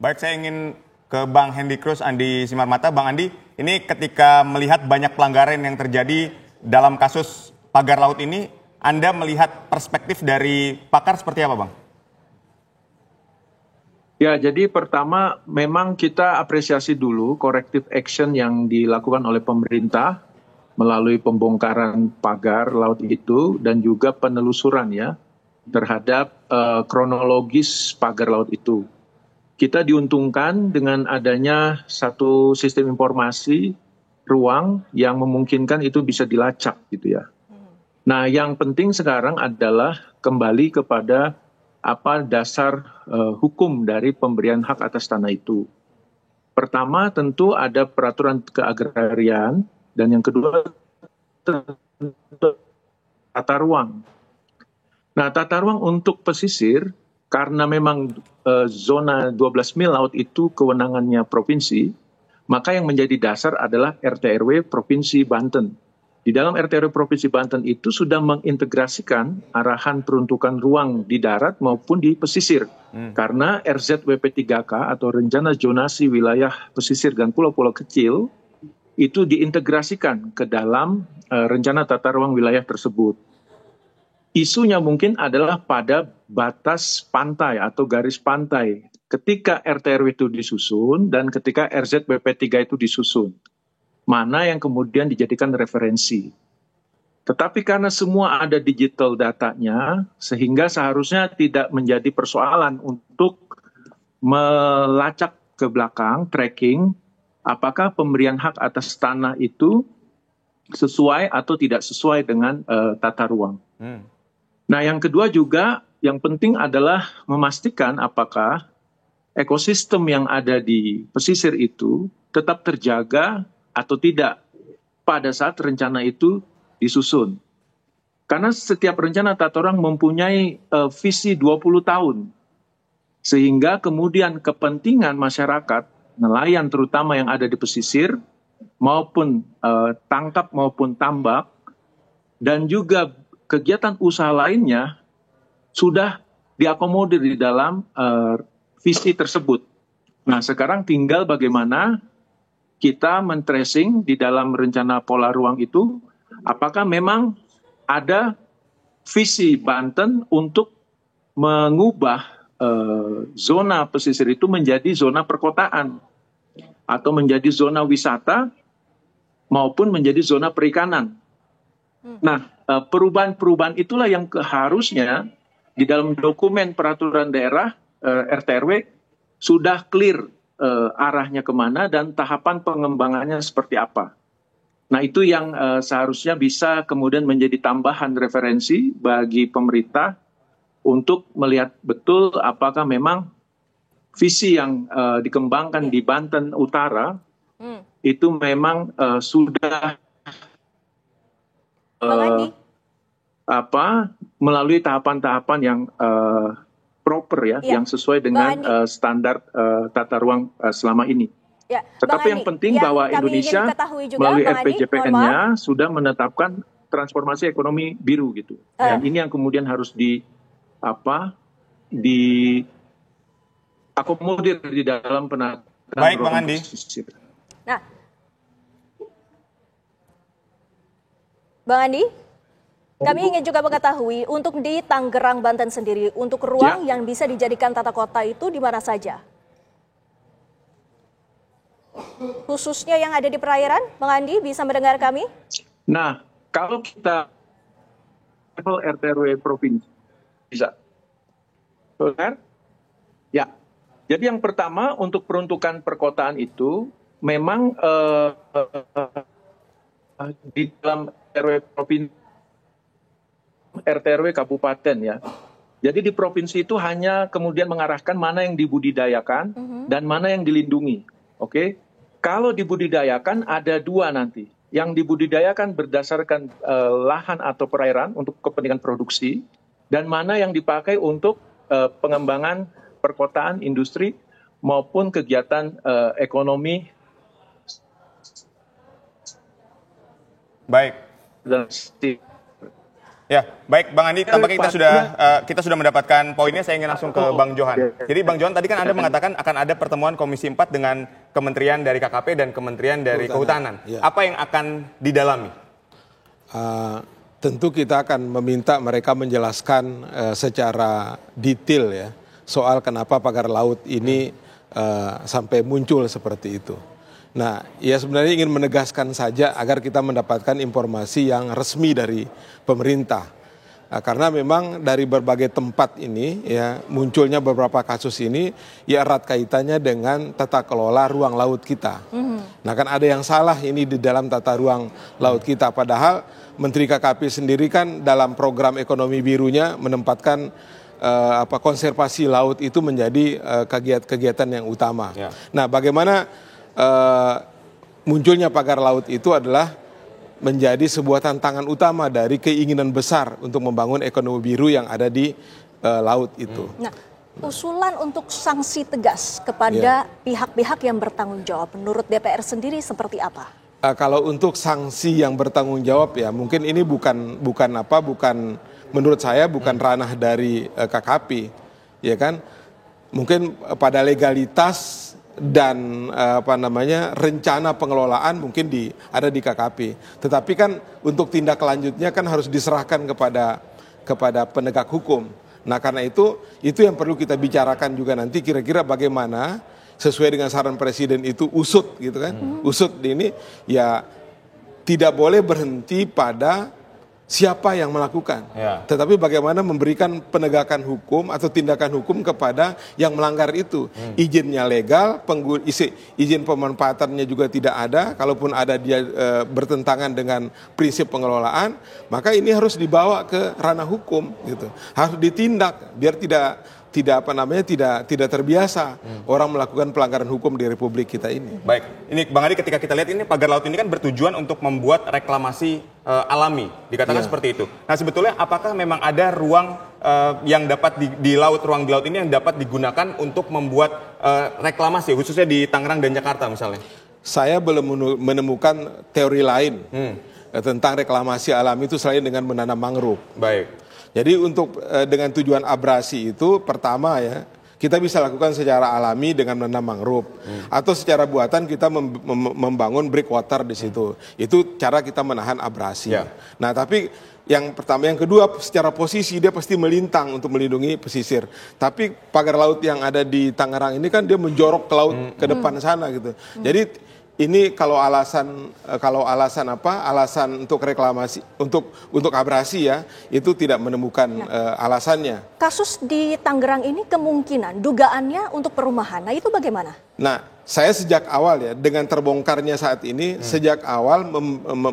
Baik, saya ingin ke Bang Hendy Cruz, Andi Simarmata. Bang Andi, ini ketika melihat banyak pelanggaran yang terjadi dalam kasus pagar laut ini, Anda melihat perspektif dari pakar seperti apa, Bang? Ya, jadi pertama memang kita apresiasi dulu corrective action yang dilakukan oleh pemerintah melalui pembongkaran pagar laut itu dan juga penelusuran ya terhadap kronologis pagar laut itu. Kita diuntungkan dengan adanya satu sistem informasi ruang yang memungkinkan itu bisa dilacak gitu ya. Nah, yang penting sekarang adalah kembali kepada apa dasar hukum dari pemberian hak atas tanah itu. Pertama tentu ada peraturan keagrarian dan yang kedua tentu tata ruang. Nah, tata ruang untuk pesisir karena memang zona 12 mil laut itu kewenangannya provinsi, maka yang menjadi dasar adalah RT/RW Provinsi Banten. Di dalam RT/RW Provinsi Banten itu sudah mengintegrasikan arahan peruntukan ruang di darat maupun di pesisir. Karena RZWP3K atau Rencana Zonasi Wilayah Pesisir dan Pulau-Pulau Kecil itu diintegrasikan ke dalam rencana tata ruang wilayah tersebut. Isunya mungkin adalah pada batas pantai atau garis pantai ketika RT/RW itu disusun dan ketika RZBP3 itu disusun. Mana yang kemudian dijadikan referensi. Tetapi karena semua ada digital datanya, sehingga seharusnya tidak menjadi persoalan untuk melacak ke belakang, tracking, apakah pemberian hak atas tanah itu sesuai atau tidak sesuai dengan tata ruang. Nah, yang kedua juga yang penting adalah memastikan apakah ekosistem yang ada di pesisir itu tetap terjaga atau tidak pada saat rencana itu disusun. Karena setiap rencana tata ruang mempunyai visi 20 tahun. Sehingga kemudian kepentingan masyarakat, nelayan terutama yang ada di pesisir, maupun tangkap maupun tambak, dan juga kegiatan usaha lainnya sudah diakomodir di dalam visi tersebut. Nah, sekarang tinggal bagaimana kita men-tracing di dalam rencana pola ruang itu, apakah memang ada visi Banten untuk mengubah zona pesisir itu menjadi zona perkotaan atau menjadi zona wisata maupun menjadi zona perikanan. Nah, perubahan-perubahan itulah yang harusnya di dalam dokumen peraturan daerah RT/RW sudah clear arahnya kemana dan tahapan pengembangannya seperti apa. Nah, itu yang seharusnya bisa kemudian menjadi tambahan referensi bagi pemerintah untuk melihat betul apakah memang visi yang dikembangkan di Banten Utara itu memang sudah melalui tahapan-tahapan yang proper ya, yang sesuai dengan standar tata ruang selama ini. Ya, tetapi yang penting bahwa Indonesia melalui RPJPN-nya sudah menetapkan transformasi ekonomi biru gitu. Dan ini yang kemudian harus diakomodir di dalam penataan. Baik, Bang Andi. Nah, Bang Andi, kami ingin juga mengetahui untuk di Tangerang, Banten sendiri, untuk ruang yang bisa dijadikan tata kota itu di mana saja? Khususnya yang ada di perairan, Bang Andi bisa mendengar kami? Nah, kalau kita level RT/RW provinsi, bisa. Benar? Ya. Jadi yang pertama untuk peruntukan perkotaan itu memang di dalam RW provinsi, RT/RW kabupaten ya. Jadi di provinsi itu hanya kemudian mengarahkan mana yang dibudidayakan dan mana yang dilindungi. Oke, kalau dibudidayakan ada dua nanti. Yang dibudidayakan berdasarkan lahan atau perairan untuk kepentingan produksi, dan mana yang dipakai untuk pengembangan perkotaan, industri maupun kegiatan ekonomi. Baik. Ya, baik Bang Andi, tampaknya kita sudah mendapatkan poinnya. Saya ingin langsung ke Bang Johan. Jadi Bang Johan, tadi kan Anda mengatakan akan ada pertemuan Komisi 4 dengan Kementerian dari KKP dan Kementerian dari Kehutanan. Ya. Apa yang akan didalami? Tentu kita akan meminta mereka menjelaskan secara detail ya soal kenapa pagar laut ini sampai muncul seperti itu. Nah, ya sebenarnya ingin menegaskan saja agar kita mendapatkan informasi yang resmi dari pemerintah. Karena memang dari berbagai tempat ini ya munculnya beberapa kasus ini ya erat kaitannya dengan tata kelola ruang laut kita. Nah, kan ada yang salah ini di dalam tata ruang laut kita. Padahal Menteri KKP sendiri kan dalam program ekonomi birunya menempatkan konservasi laut itu menjadi kegiatan yang utama. Ya. Nah, bagaimana munculnya pagar laut itu adalah menjadi sebuah tantangan utama dari keinginan besar untuk membangun ekonomi biru yang ada di laut itu. Nah, usulan untuk sanksi tegas kepada pihak-pihak yang bertanggung jawab menurut DPR sendiri seperti apa? Kalau untuk sanksi yang bertanggung jawab ya mungkin ini bukan menurut saya bukan ranah dari KKP, ya kan? Mungkin pada legalitas dan rencana pengelolaan mungkin ada di KKP. Tetapi kan untuk tindak lanjutnya kan harus diserahkan kepada penegak hukum. Nah, karena itu yang perlu kita bicarakan juga nanti kira-kira bagaimana sesuai dengan saran Presiden itu usut gitu kan. Usut ini ya tidak boleh berhenti pada siapa yang melakukan, tetapi bagaimana memberikan penegakan hukum atau tindakan hukum kepada yang melanggar itu. Izinnya legal, izin pemanfaatannya juga tidak ada. Kalaupun ada dia bertentangan dengan prinsip pengelolaan, maka ini harus dibawa ke ranah hukum, gitu. Harus ditindak biar tidak terbiasa orang melakukan pelanggaran hukum di Republik kita ini. Baik, ini Bang Adi, ketika kita lihat ini pagar laut ini kan bertujuan untuk membuat reklamasi alami, dikatakan seperti itu. Nah, sebetulnya apakah memang ada ruang yang dapat di laut, ruang di laut ini yang dapat digunakan untuk membuat reklamasi, khususnya di Tangerang dan Jakarta misalnya? Saya belum menemukan teori lain tentang reklamasi alami itu selain dengan menanam mangrove. Baik. Jadi untuk dengan tujuan abrasi itu pertama ya kita bisa lakukan secara alami dengan menanam mangrove atau secara buatan kita membangun breakwater di situ. Itu cara kita menahan abrasi. Nah, tapi yang pertama, yang kedua secara posisi dia pasti melintang untuk melindungi pesisir. Tapi pagar laut yang ada di Tangerang ini kan dia menjorok ke laut ke depan sana gitu. Jadi ini kalau alasan untuk reklamasi untuk abrasi ya itu tidak menemukan alasannya. Kasus di Tangerang ini kemungkinan dugaannya untuk perumahan. Nah, itu bagaimana? Nah, saya sejak awal ya dengan terbongkarnya saat ini sejak awal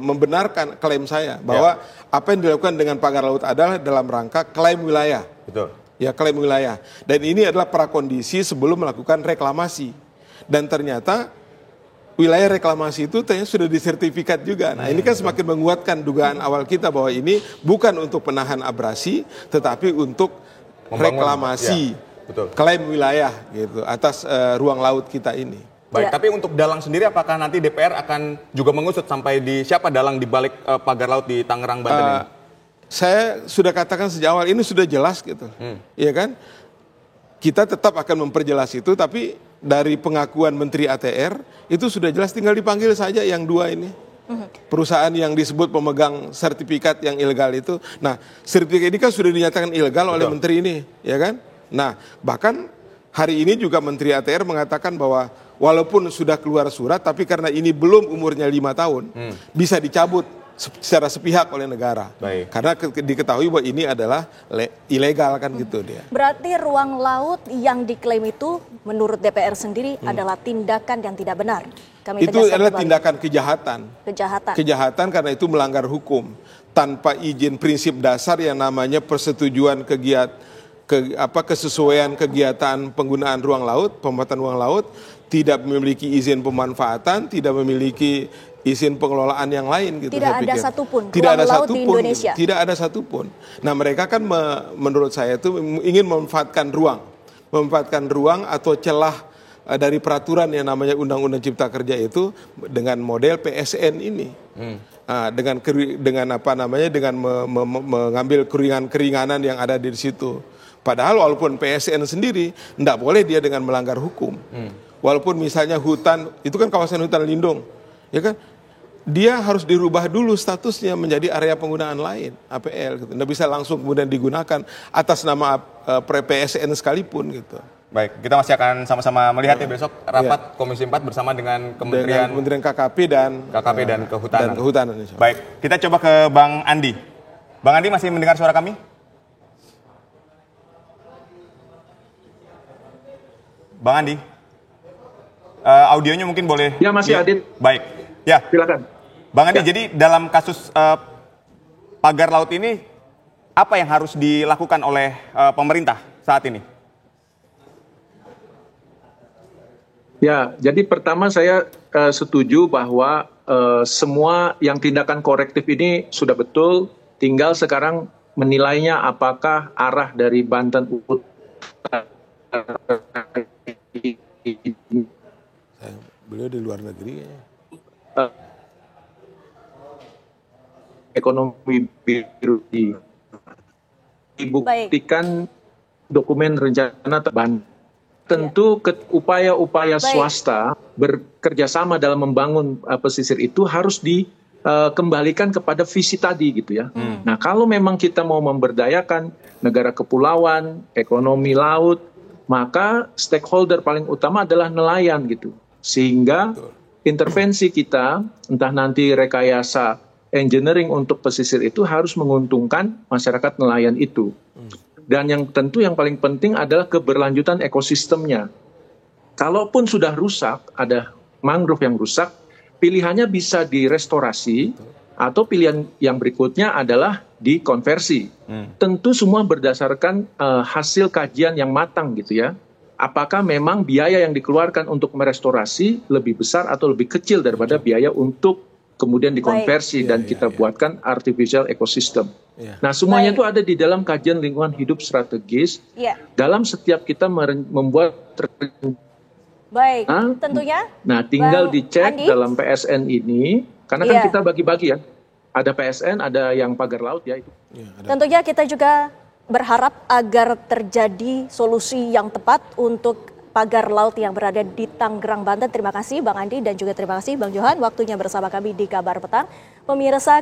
membenarkan klaim saya bahwa apa yang dilakukan dengan pagar laut adalah dalam rangka klaim wilayah. Betul. Ya, klaim wilayah. Dan ini adalah prakondisi sebelum melakukan reklamasi. Dan ternyata wilayah reklamasi itu ternyata sudah disertifikat juga. Nah, ini kan semakin menguatkan dugaan awal kita bahwa ini bukan untuk penahan abrasi, tetapi untuk reklamasi, klaim wilayah gitu atas ruang laut kita ini. Baik, tapi untuk dalang sendiri apakah nanti DPR akan juga mengusut sampai di siapa dalang di balik pagar laut di Tangerang, Banten ini? Saya sudah katakan sejak awal ini sudah jelas gitu, ya kan? Kita tetap akan memperjelas itu, tapi dari pengakuan Menteri ATR itu sudah jelas, tinggal dipanggil saja yang dua ini. Perusahaan yang disebut pemegang sertifikat yang ilegal itu. Nah, sertifikat ini kan sudah dinyatakan ilegal oleh Menteri ini, ya kan? Nah, bahkan hari ini juga Menteri ATR mengatakan bahwa walaupun sudah keluar surat, tapi karena ini belum umurnya 5 tahun, bisa dicabut secara sepihak oleh negara. Baik. Karena diketahui bahwa ini adalah ilegal kan gitu dia. Berarti ruang laut yang diklaim itu menurut DPR sendiri adalah tindakan yang tidak benar. Itu adalah tindakan kejahatan. Kejahatan Karena itu melanggar hukum. Tanpa izin prinsip dasar yang namanya persetujuan kesesuaian kegiatan penggunaan ruang laut, pemanfaatan ruang laut, tidak memiliki izin pemanfaatan, tidak memiliki izin pengelolaan yang lain gitu. Tidak ada satupun ruang laut di Indonesia. Tidak ada satupun. Nah, mereka kan menurut saya itu ingin memanfaatkan ruang atau celah dari peraturan yang namanya Undang-Undang Cipta Kerja itu dengan model PSN ini. dengan apa namanya dengan mengambil keringanan yang ada di situ. Padahal walaupun PSN sendiri tidak boleh dia dengan melanggar hukum. Walaupun misalnya hutan itu kan kawasan hutan lindung, ya kan? Dia harus dirubah dulu statusnya menjadi area penggunaan lain, APL gitu. Nggak bisa langsung kemudian digunakan atas nama PSN sekalipun gitu. Baik, kita masih akan sama-sama melihat ya besok rapat Komisi 4 bersama dengan Kementerian KKP dan Kehutanan. Baik, kita coba ke Bang Andi. Bang Andi masih mendengar suara kami? Bang Andi, audionya mungkin boleh. Ya, masih Adit. Baik, ya. Silakan. Bang Andi, jadi dalam kasus pagar laut ini apa yang harus dilakukan oleh pemerintah saat ini? Ya, jadi pertama saya setuju bahwa semua yang tindakan korektif ini sudah betul, tinggal sekarang menilainya apakah arah dari Banten beliau di luar negeri ya. Ekonomi biru dibuktikan dokumen rencana terban. Tentu upaya-upaya swasta bekerjasama dalam membangun pesisir itu harus dikembalikan kepada visi tadi gitu ya. Nah, kalau memang kita mau memberdayakan negara kepulauan, ekonomi laut, maka stakeholder paling utama adalah nelayan gitu. Sehingga intervensi kita, entah nanti rekayasa engineering untuk pesisir itu harus menguntungkan masyarakat nelayan itu. Dan yang tentu yang paling penting adalah keberlanjutan ekosistemnya. Kalaupun sudah rusak, ada mangrove yang rusak, pilihannya bisa direstorasi atau pilihan yang berikutnya adalah dikonversi. Tentu semua berdasarkan hasil kajian yang matang gitu ya. Apakah memang biaya yang dikeluarkan untuk merestorasi lebih besar atau lebih kecil daripada biaya untuk kemudian dikonversi dan kita buatkan artificial ecosystem. Nah, semuanya itu ada di dalam kajian lingkungan hidup strategis. Dalam setiap kita membuat Baik, tentunya. Nah, tinggal dicek dalam PSN ini, karena kan kita bagi-bagi ya. Ada PSN, ada yang pagar laut ya itu. Tentunya kita juga berharap agar terjadi solusi yang tepat untuk pagar laut yang berada di Tangerang, Banten. Terima kasih Bang Andi dan juga terima kasih Bang Johan waktunya bersama kami di Kabar Petang. Pemirsa